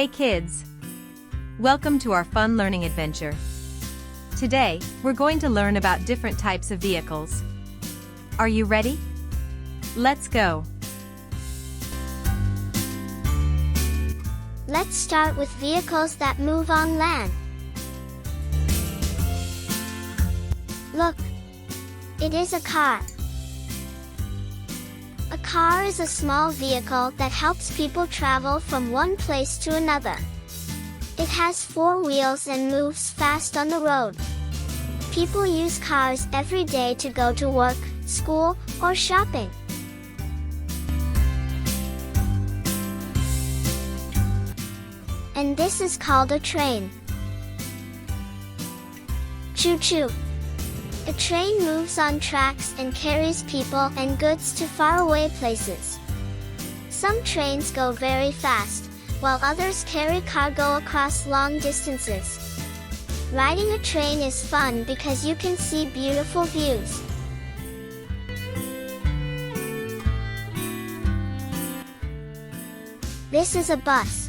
Hey kids! Welcome to our fun learning adventure. Today, we're going to learn about different types of vehicles. Are you ready? Let's go! Let's start with vehicles that move on land. Look! It is a car. A car is a small vehicle that helps people travel from one place to another. It has 4 wheels and moves fast on the road. People use cars every day to go to work, school, or shopping. And this is called a train. Choo-choo. A train moves on tracks and carries people and goods to faraway places. Some trains go very fast, while others carry cargo across long distances. Riding a train is fun because you can see beautiful views. This is a bus.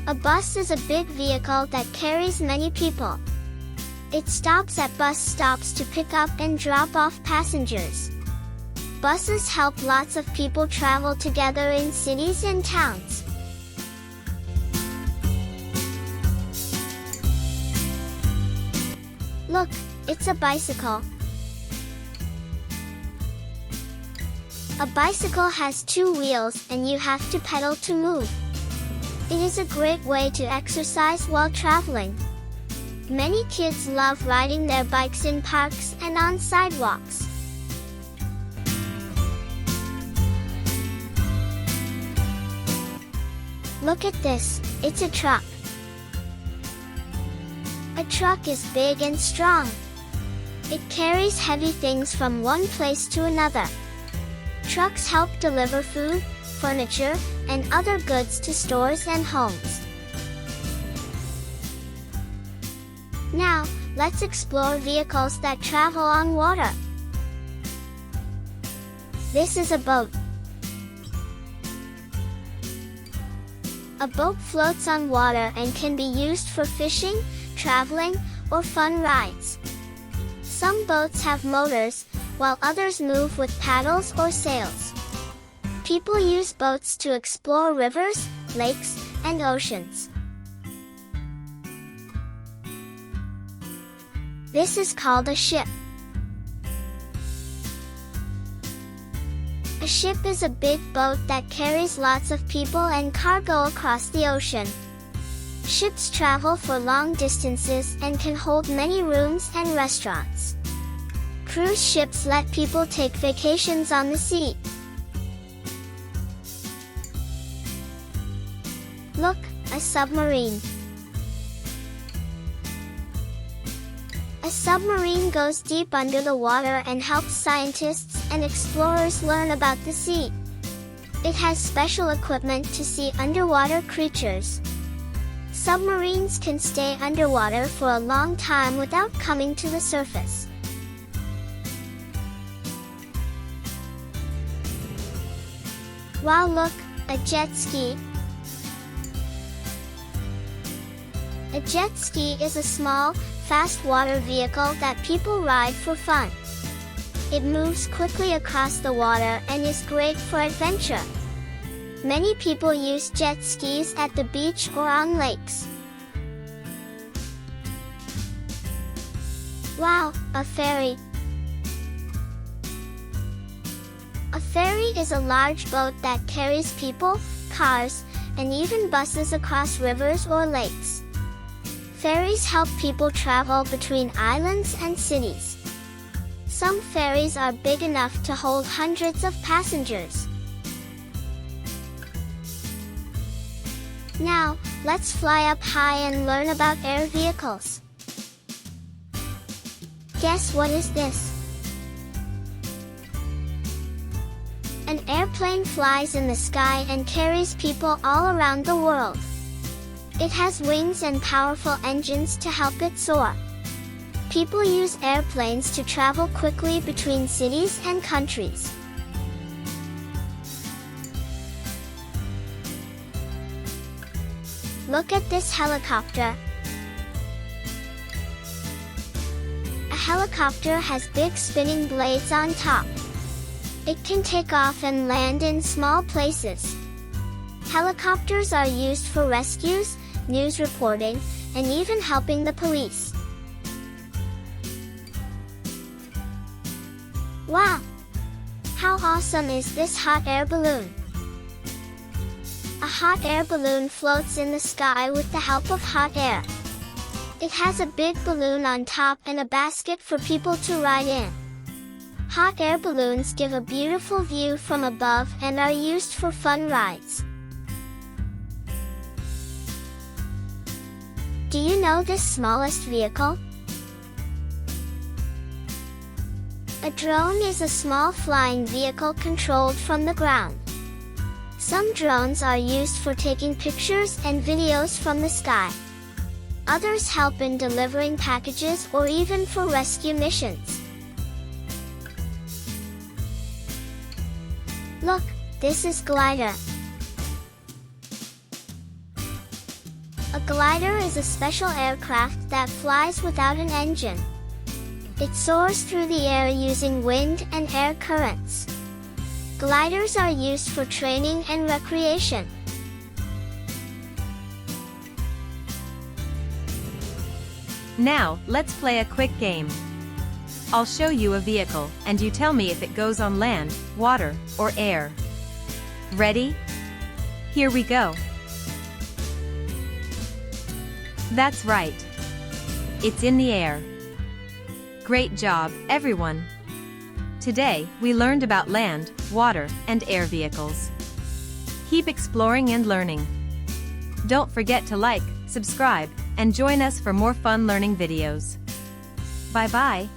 A bus is a big vehicle that carries many people. It stops at bus stops to pick up and drop off passengers. Buses help lots of people travel together in cities and towns. Look, it's a bicycle. A bicycle has 2 wheels and you have to pedal to move. It is a great way to exercise while traveling. Many kids love riding their bikes in parks and on sidewalks. Look at this, it's a truck. A truck is big and strong. It carries heavy things from one place to another. Trucks help deliver food, furniture, and other goods to stores and homes. Now, let's explore vehicles that travel on water. This is a boat. A boat floats on water and can be used for fishing, traveling, or fun rides. Some boats have motors, while others move with paddles or sails. People use boats to explore rivers, lakes, and oceans. This is called a ship. A ship is a big boat that carries lots of people and cargo across the ocean. Ships travel for long distances and can hold many rooms and restaurants. Cruise ships let people take vacations on the sea. Look, a submarine. A submarine goes deep under the water and helps scientists and explorers learn about the sea. It has special equipment to see underwater creatures. Submarines can stay underwater for a long time without coming to the surface. Wow, look, a jet ski. A jet ski is a small, fast water vehicle that people ride for fun. It moves quickly across the water and is great for adventure. Many people use jet skis at the beach or on lakes. Wow, a ferry. A ferry is a large boat that carries people, cars, and even buses across rivers or lakes. Ferries help people travel between islands and cities. Some ferries are big enough to hold hundreds of passengers. Now, let's fly up high and learn about air vehicles. Guess what is this? An airplane flies in the sky and carries people all around the world. It has wings and powerful engines to help it soar. People use airplanes to travel quickly between cities and countries. Look at this helicopter. A helicopter has big spinning blades on top. It can take off and land in small places. Helicopters are used for rescues, news reporting, and even helping the police. Wow! How awesome is this hot air balloon? A hot air balloon floats in the sky with the help of hot air. It has a big balloon on top and a basket for people to ride in. Hot air balloons give a beautiful view from above and are used for fun rides. Do you know this smallest vehicle? A drone is a small flying vehicle controlled from the ground. Some drones are used for taking pictures and videos from the sky. Others help in delivering packages or even for rescue missions. Look, this is glider. A glider is a special aircraft that flies without an engine. It soars through the air using wind and air currents. Gliders are used for training and recreation. Now, let's play a quick game. I'll show you a vehicle, and you tell me if it goes on land, water, or air. Ready? Here we go. That's right. It's in the air. Great job, everyone. Today, we learned about land, water, and air vehicles. Keep exploring and learning. Don't forget to like, subscribe, and join us for more fun learning videos. Bye-bye.